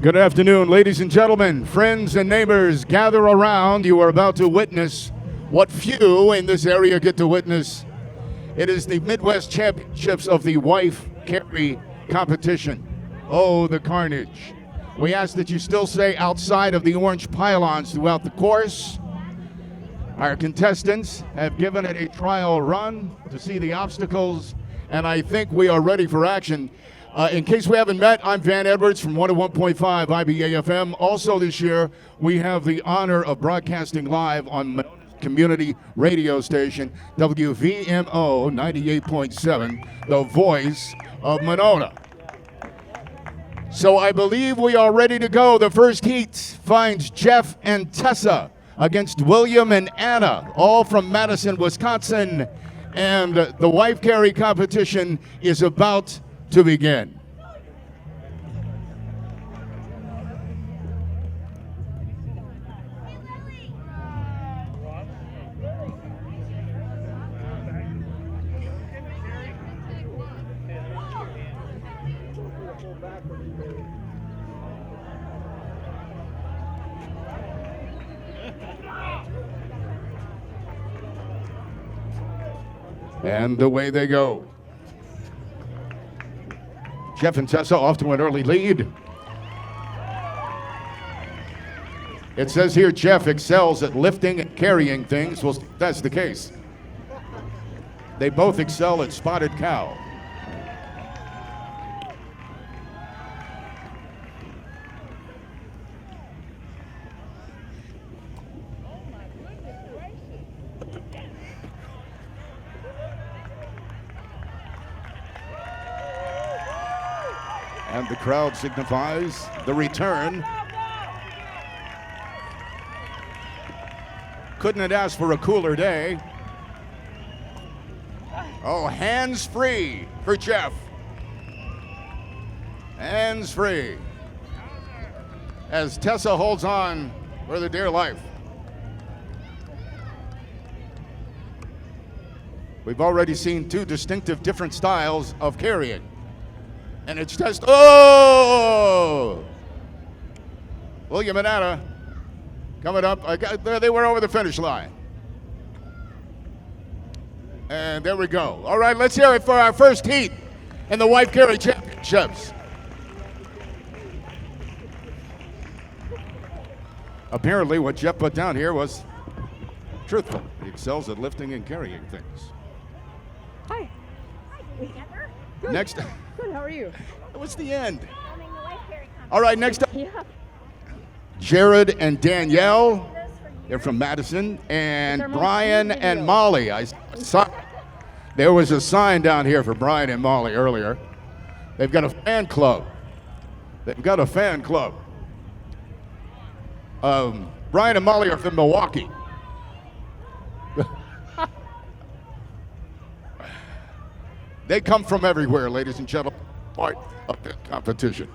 Good afternoon, ladies and gentlemen, friends and neighbors. Gather around. You are about to witness what few in this area get to witness. It is the Midwest Championships of the Wife Carry competition. Oh, the carnage. We ask that you still stay outside of the orange pylons throughout the course. Our contestants have given it a trial run to see the obstacles, and I think we are ready for action. In case we haven't met, I'm Van Edwards from 101.5 IBA FM. Also this year, we have the honor of broadcasting live on Monona's community radio station, WVMO 98.7, the voice of Monona. So I believe we are ready to go. The first heat finds Jeff and Tessa against William and Anna, all from Madison, Wisconsin. And the wife carry competition is about to begin. And away they go. Jeff and Tessa off to an early lead. It says here Jeff excels at lifting and carrying things. Well, that's the case. They both excel at spotted cow. And the crowd signifies the return. Couldn't have asked for a cooler day. Oh, hands free for Jeff. Hands free. As Tessa holds on for the dear life. We've already seen two distinctive different styles of carrying. And it's just, oh! William and Anna coming up. There they were over the finish line. And there we go. All right, let's hear it for our first heat in the Wife Carry Championships. Apparently what Jeff put down here was truthful. He excels at lifting and carrying things. Hi. Good. Next. Good, how are you? It was the end. All right, next up. Yeah. Jared and Danielle. They're from Madison. And Brian and Molly. I saw there was a sign down here for Brian and Molly earlier. They've got a fan club. They've got a fan club. Brian and Molly are from Milwaukee. They come from everywhere, ladies and gentlemen, part of this competition.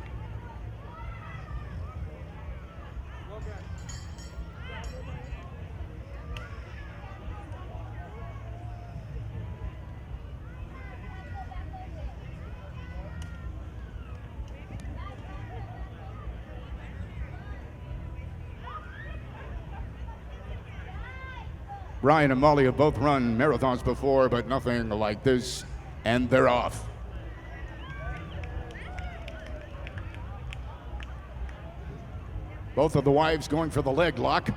Brian and Molly have both run marathons before, but nothing like this. And they're off. Both of the wives going for the leg lock.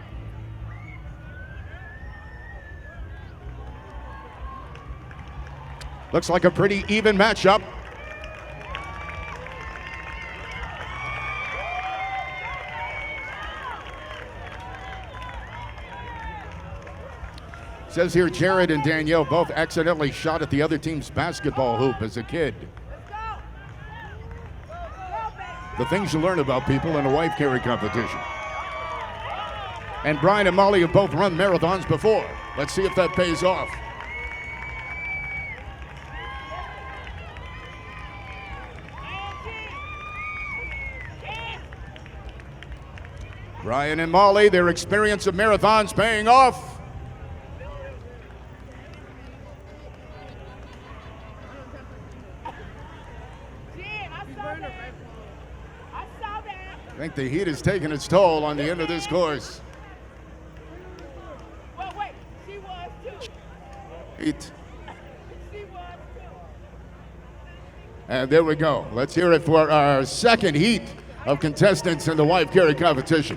Looks like a pretty even matchup. Says here Jared and Danielle both accidentally shot at the other team's basketball hoop as a kid. The things you learn about people in a wife carry competition. And Brian and Molly have both run marathons before. Let's see if that pays off. Brian and Molly, their experience of marathons paying off. think the heat is taking its toll on the end of this course. Well, wait, she was too. Heat. She was too. And there we go. Let's hear it for our second heat of contestants in the wife carry competition.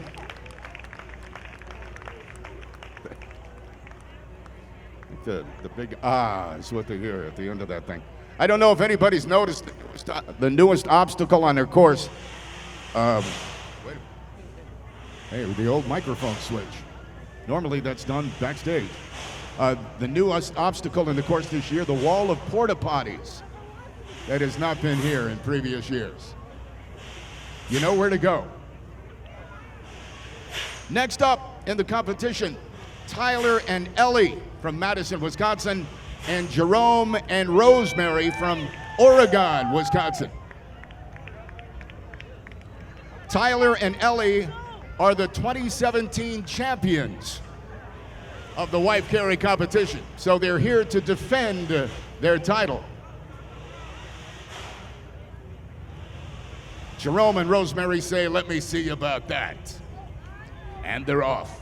The big ah is what they hear at the end of that thing. I don't know if anybody's noticed the newest obstacle on their course. Hey, the old microphone switch. Normally that's done backstage. The newest obstacle in the course this year, the wall of porta potties. That has not been here in previous years. You know where to go. Next up in the competition, Tyler and Ellie from Madison, Wisconsin, and Jerome and Rosemary from Oregon, Wisconsin. Tyler and Ellie are the 2017 champions of the wife carry competition, so they're here to defend their title. Jerome and Rosemary say, "Let me see about that." And they're off.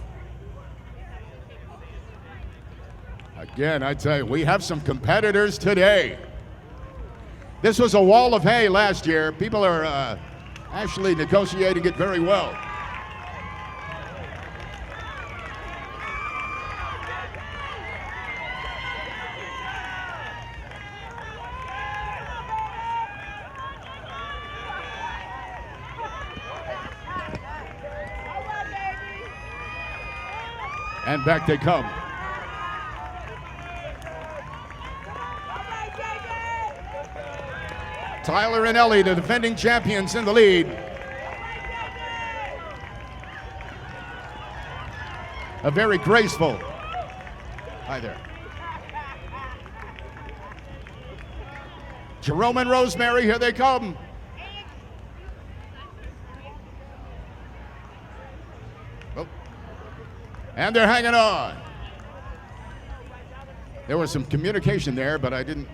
Again, I tell you, we have some competitors today. This was a wall of hay last year. People are actually negotiating it very well. And back they come. Tyler and Ellie, the defending champions, in the lead. A very graceful. Hi there. Jerome and Rosemary, here they come. Oh. And they're hanging on. There was some communication there, but I didn't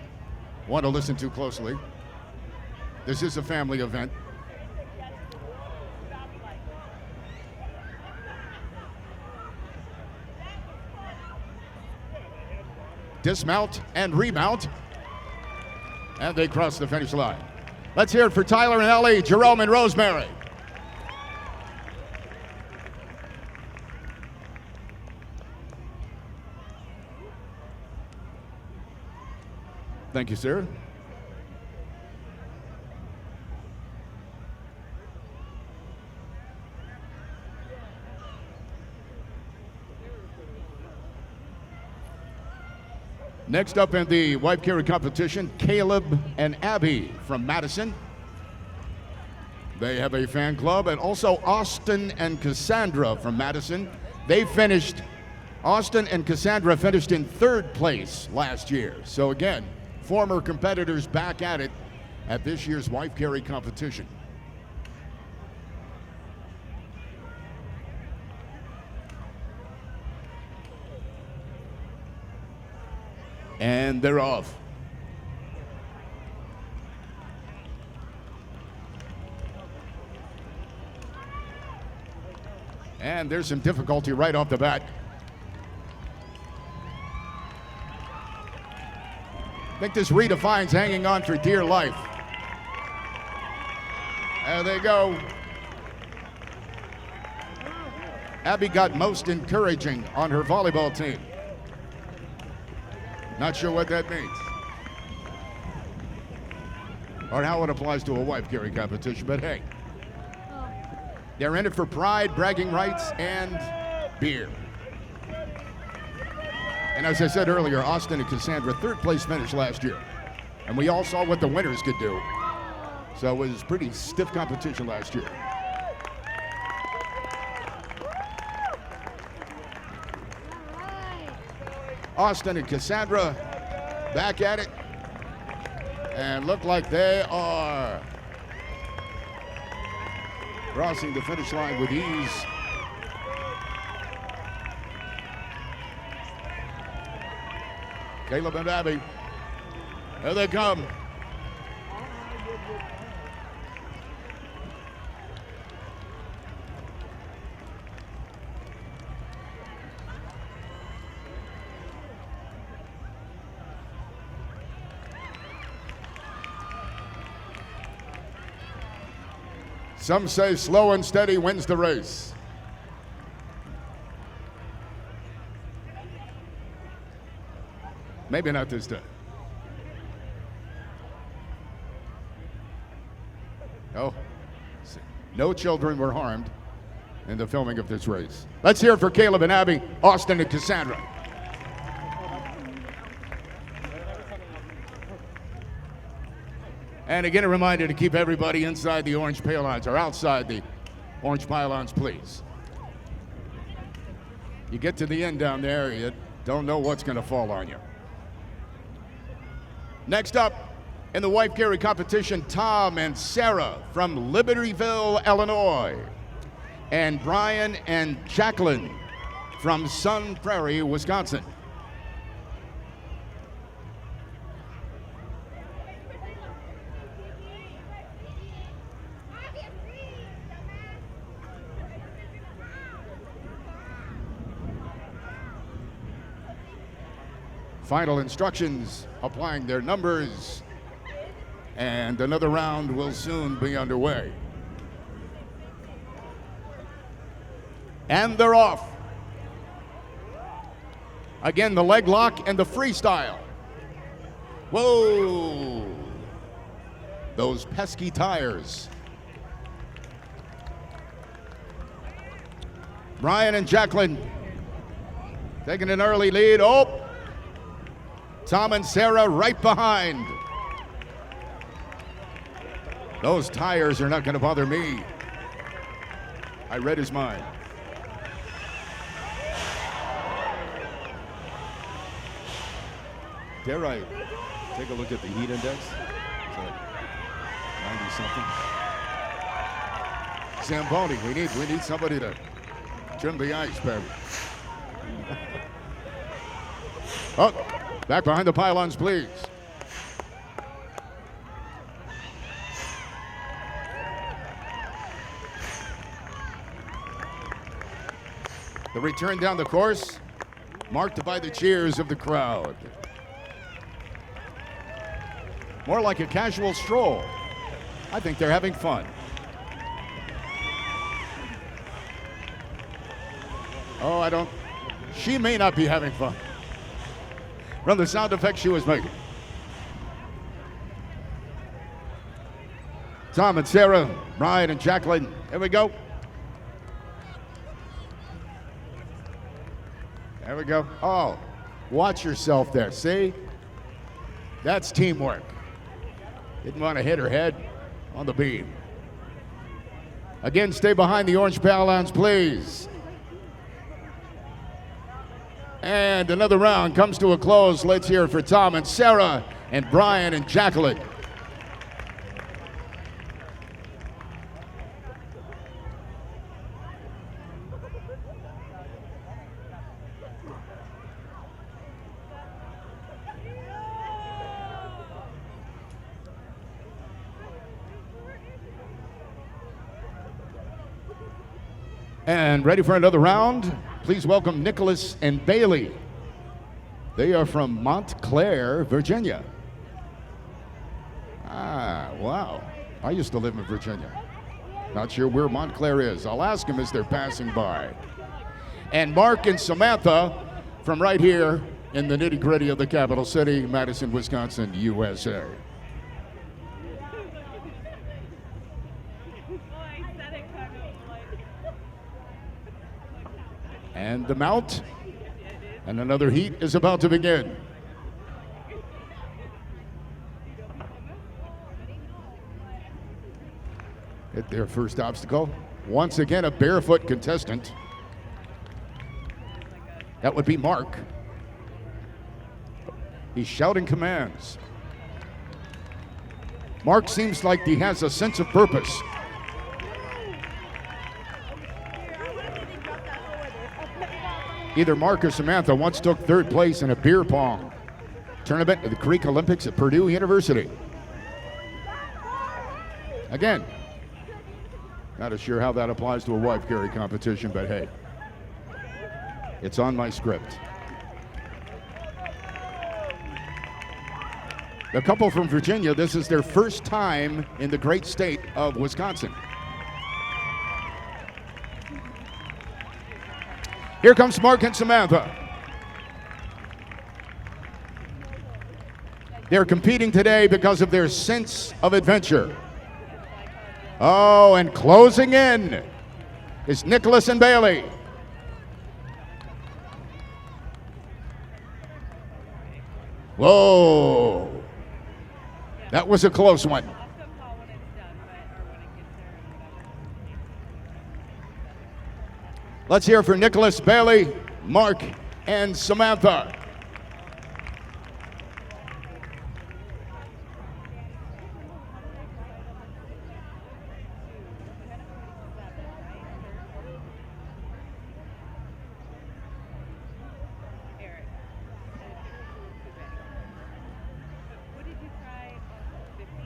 want to listen too closely. This is a family event. Dismount and remount. And they cross the finish line. Let's hear it for Tyler and Ellie, Jerome and Rosemary. Thank you, sir. Next up in the wife carry competition, Caleb and Abby from Madison. They have a fan club, and also Austin and Cassandra from Madison. Austin and Cassandra finished in third place last year. So again, former competitors back at it at this year's wife carry competition. And they're off. And there's some difficulty right off the bat. I think this redefines hanging on for dear life. There they go. Abby got most encouraging on her volleyball team. Not sure what that means, or how it applies to a wife carry competition, but hey, they're in it for pride, bragging rights, and beer. And as I said earlier, Austin and Cassandra, third place finish last year. And we all saw what the winners could do. So it was pretty stiff competition last year. Austin and Cassandra back at it, and look like they are crossing the finish line with ease. Caleb and Abby, here they come. Some say slow and steady wins the race. Maybe not this day. Oh, no children were harmed in the filming of this race. Let's hear it for Caleb and Abby, Austin and Cassandra. And again, a reminder to keep everybody inside the orange pylons or outside the orange pylons, please. You get to the end down there, you don't know what's going to fall on you. Next up in the wife carry competition, Tom and Sarah from Libertyville, Illinois, and Brian and Jacqueline from Sun Prairie, Wisconsin. Final instructions, applying their numbers, and another round will soon be underway. And they're off. Again, the leg lock and the freestyle. Whoa! Those pesky tires. Brian and Jacqueline taking an early lead. Oh! Tom and Sarah right behind. Those tires are not going to bother me. I read his mind. Dare I take a look at the heat index? It's like 90 something. Zamboni, we need somebody to trim the ice, baby. Oh, back behind the pylons, please. The return down the course, marked by the cheers of the crowd. More like a casual stroll. I think they're having fun. Oh, she may not be having fun from the sound effects she was making. Tom and Sarah, Brian and Jacqueline, here we go. There we go. Oh, watch yourself there, see? That's teamwork. Didn't want to hit her head on the beam. Again, stay behind the orange pylons, please. And another round comes to a close. Let's hear it for Tom and Sarah and Brian and Jacqueline. And ready for another round? Please welcome Nicholas and Bailey. They are from Montclair, Virginia. Ah, wow. I used to live in Virginia. Not sure where Montclair is. I'll ask them as they're passing by. And Mark and Samantha from right here in the nitty-gritty of the capital city, Madison, Wisconsin, USA. And the mount, and another heat is about to begin. Hit their first obstacle. Once again, a barefoot contestant. That would be Mark. He's shouting commands. Mark seems like he has a sense of purpose. Either Mark or Samantha once took third place in a beer pong tournament at the Greek Olympics at Purdue University. Again, not sure how that applies to a wife carry competition, but hey, it's on my script. The couple from Virginia, this is their first time in the great state of Wisconsin. Here comes Mark and Samantha. They're competing today because of their sense of adventure. Oh, and closing in is Nicholas and Bailey. Whoa. That was a close one. Let's hear for Nicholas, Bailey, Mark, and Samantha.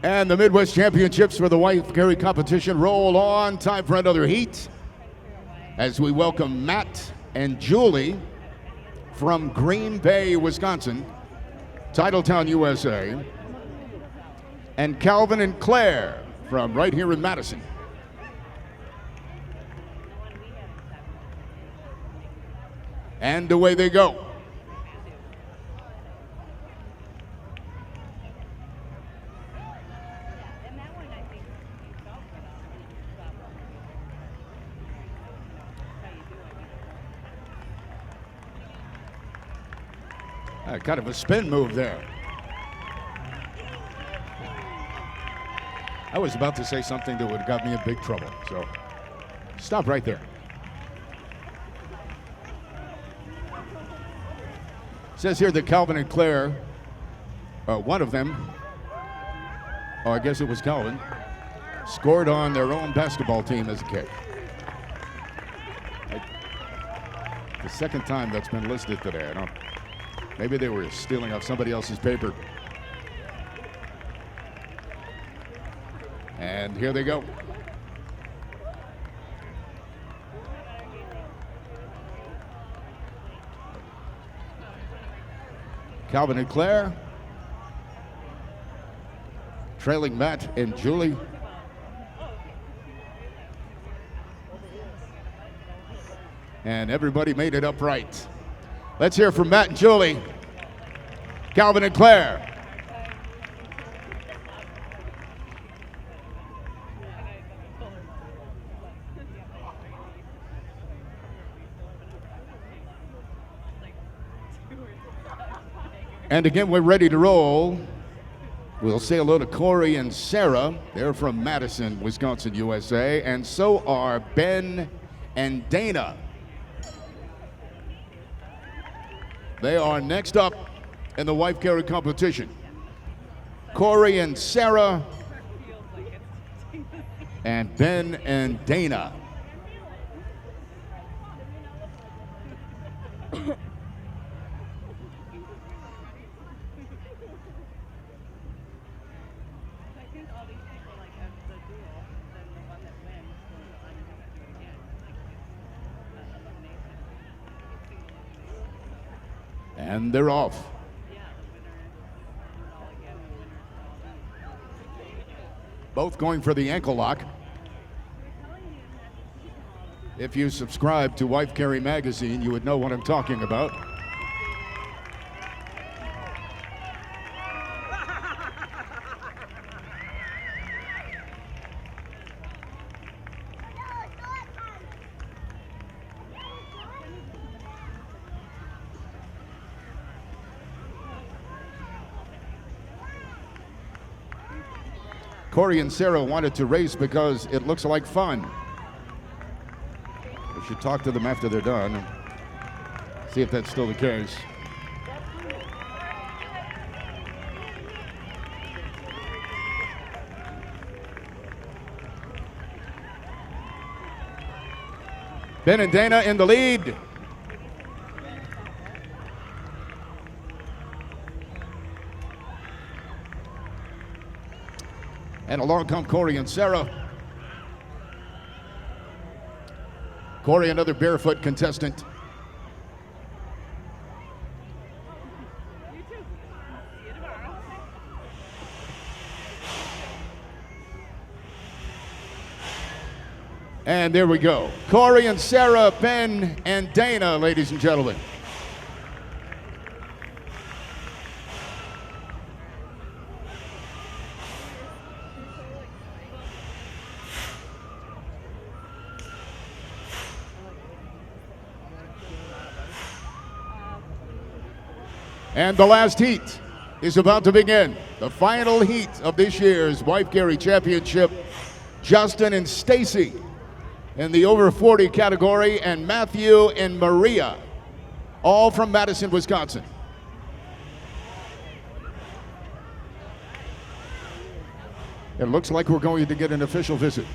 And the Midwest Championships for the wife carry competition roll on. Time for another heat as we welcome Matt and Julie from Green Bay, Wisconsin, Titletown, USA, and Calvin and Claire from right here in Madison. And away they go. Kind of a spin move there. I was about to say something that would have got me in big trouble, so stop right there. It says here that Calvin and Claire, one of them, oh, I guess it was Calvin, scored on their own basketball team as a kid. The second time that's been listed today. I don't. Maybe they were stealing off somebody else's paper. And here they go. Calvin and Claire, trailing Matt and Julie. And everybody made it upright. Let's hear from Matt and Julie, Calvin and Claire. And again, we're ready to roll. We'll say hello to Corey and Sarah. They're from Madison, Wisconsin, USA. And so are Ben and Dana. They are next up in the wife carry competition. Corey and Sarah, and Ben and Dana. And they're off. Both going for the ankle lock. If you subscribe to Wife Carry Magazine, you would know what I'm talking about. Corey and Sarah wanted to race because it looks like fun. We should talk to them after they're done and see if that's still the case. Ben and Dana in the lead. And along come Corey and Sarah. Corey, another barefoot contestant. You too. See you tomorrow. And there we go. Corey and Sarah, Ben and Dana, ladies and gentlemen. And the last heat is about to begin. The final heat of this year's Wife Gary Championship. Justin and Stacy in the over 40 category, and Matthew and Maria, all from Madison, Wisconsin. It looks like we're going to get an official visit.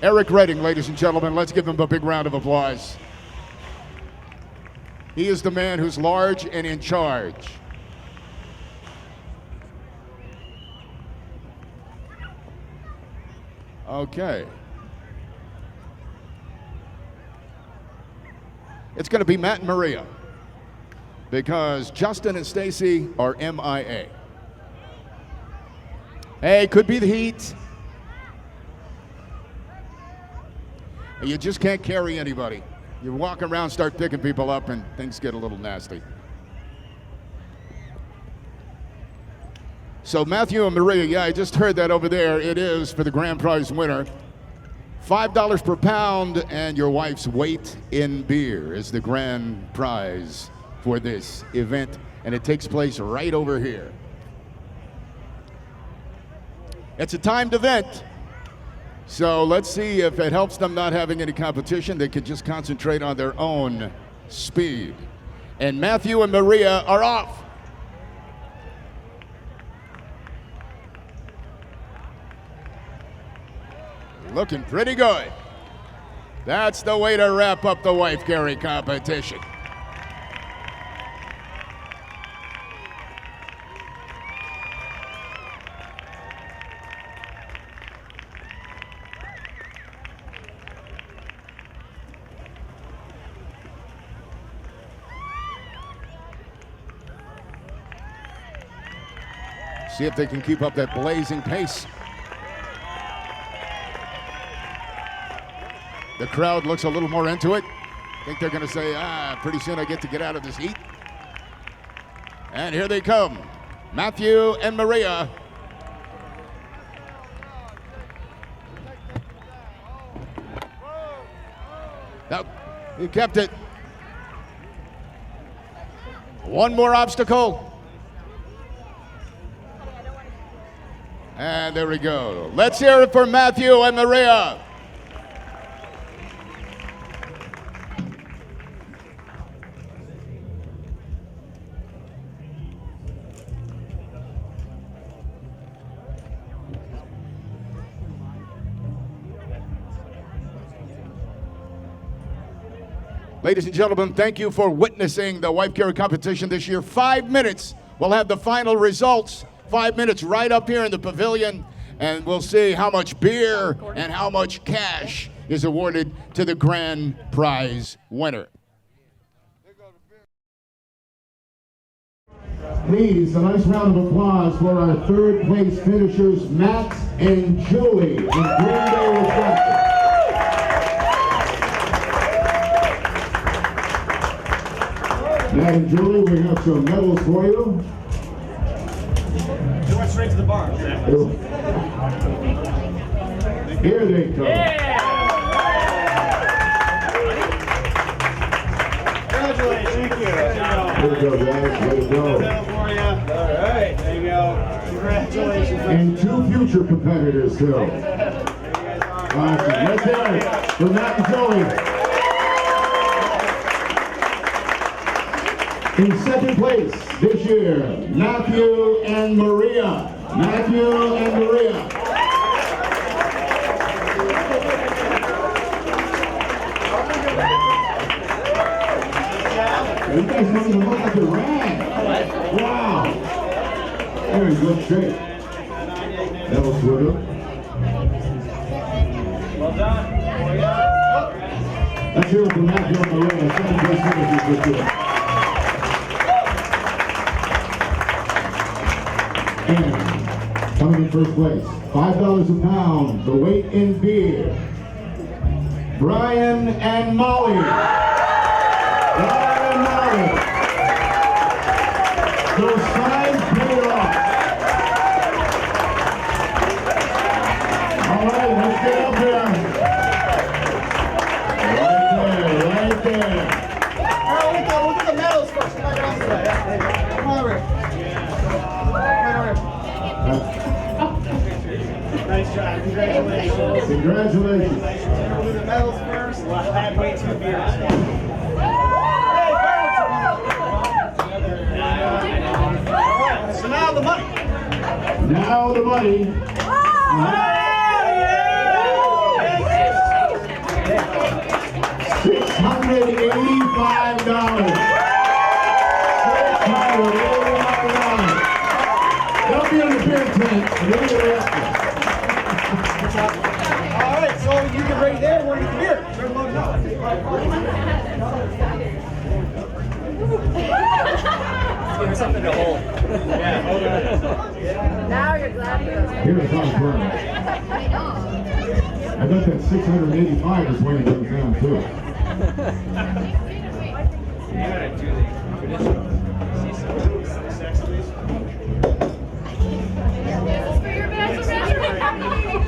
Eric Redding, ladies and gentlemen, let's give him a big round of applause. He is the man who's large and in charge. Okay. It's going to be Matt and Maria because Justin and Stacy are MIA. Hey, could be the heat. You just can't carry anybody. You walk around, start picking people up, and things get a little nasty. So Matthew and Maria, yeah, I just heard that over there. It is for the grand prize winner. $5 per pound and your wife's weight in beer is the grand prize for this event, and it takes place right over here. It's a timed event, so let's see if it helps them not having any competition. They can just concentrate on their own speed. And Matthew and Maria are off. Looking pretty good. That's the way to wrap up the Wife Gary competition. See if they can keep up that blazing pace. The crowd looks a little more into it. I think they're going to say, pretty soon I get to get out of this heat. And here they come, Matthew and Maria. Nope, he kept it. One more obstacle. And there we go. Let's hear it for Matthew and Maria. Ladies and gentlemen, thank you for witnessing the Wife Gary competition this year. 5 minutes, we'll have the final results. 5 minutes right up here in the pavilion, and we'll see how much beer and how much cash is awarded to the grand prize winner. Please, a nice round of applause for our third place finishers, Matt and Julie in Green Bay, Wisconsin. Matt and Julie, we have some medals for you. They went straight to the bar. Here they come. Yeah! Congratulations. Thank you. There you go, guys. Way to go. For you. All right. There you go. Congratulations. And two future competitors, too. Awesome. Let's hear it for Matt and Julie. In second place this year, Matthew and Maria. Matthew and Maria. You guys don't even look like a rag. Wow. Very good shape. That was good. Well done. Let's hear it for Matthew and Maria. Second place finishers this year. And coming in first place, $5 a pound, the weight in beer, Brian and Molly. Brian and Molly. Those signs paid off. All right, let's get up there. Right there. All right, we'll get the medals first. Come on over. Nice job. Congratulations. Congratulations. We'll do the medals first. Halfway to beers. So now the money. Now the money. $685. Don't be on the beer tent. All right, so you get right there. We're going to get the beer. They're loading up. Give her something to hold. Yeah, hold on. Now you're glad you're Here's how it's running. I bet that 685 is when it goes down too. You gotta do the traditional. See some sex, please.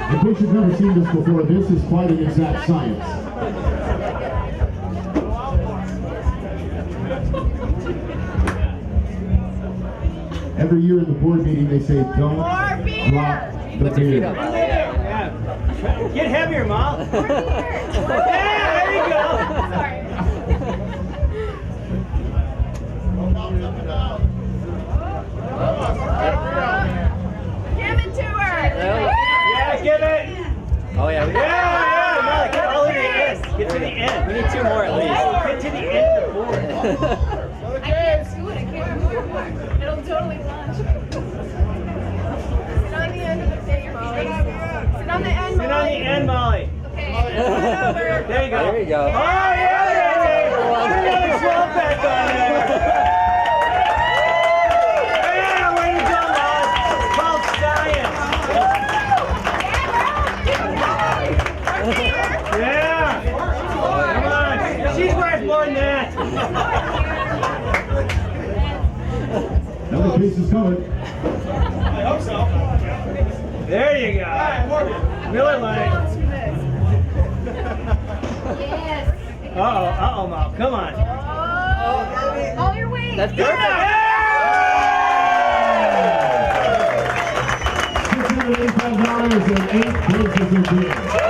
In case you've never seen this before, this is quite an exact science. Every year in the board meeting, they say, don't drop the beer. Yeah. Get heavier, Mom. Yeah, there you go. Give it to her. Yeah, give it. Oh yeah, Yeah, no, get all the way in. Get to the end. we need 2 more at least. Get to the end of the board. I can't do it. I can't do it. It'll totally launch. Sit on the end of the thing, Molly. Sit on the end, Sit on the Molly. end, Molly. Okay. Over. There you go. There you go. Oh, yeah, baby. Put another 12 pack on there. Yeah, way to go, Molly. It's called science. Yeah. Come on. She's worth more than that. Another piece is coming. I hope so. There you go. Miller Lite. Yes. Uh-oh, Mom. Come on. Oh, all your weight. That's Yeah. perfect. $685 and 8 cases of beer.